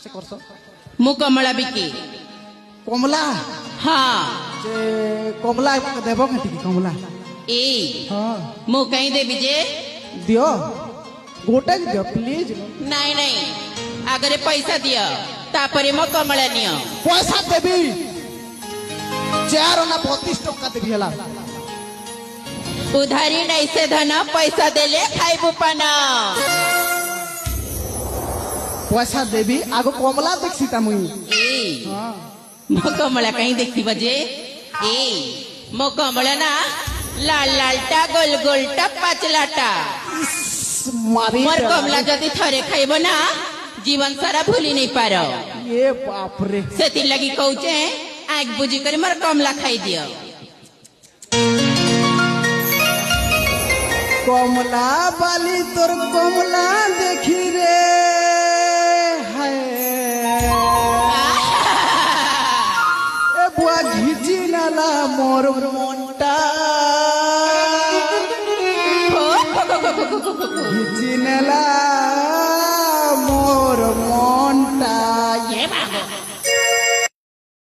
से करसो मु कमला बिकी कमला हाँ जे कमला देबो कथि कमला ए हां मु कहीं देवी जे दियो गोटे दियो प्लीज नहीं नहीं आगरे पैसा दियो तापरे मो कमला नियो पैसा देबी 4 ना 32 टका देबी हला उधारी नहीं से धन पैसा देले खाइबू पाना पैसा देबी आगो कमला देखसीता मुई ए हां मो कमला कहीं देखी बजे ए मो कमला ना लाल लालटा गोल गोलटा पाचलाटा मारी मोर कमला जदि थरे खाइबो ना जीवन सारा भूली नहीं पारो ये बाप रे सेति लगी कहूचे आग बुझी कर मोर कमला खाई दियो कमला बाली तोर कमला देखी रे हाय ए बुआ घिची नाला मोर मोंटा घिची नाला मोर मोंटा ये बाबू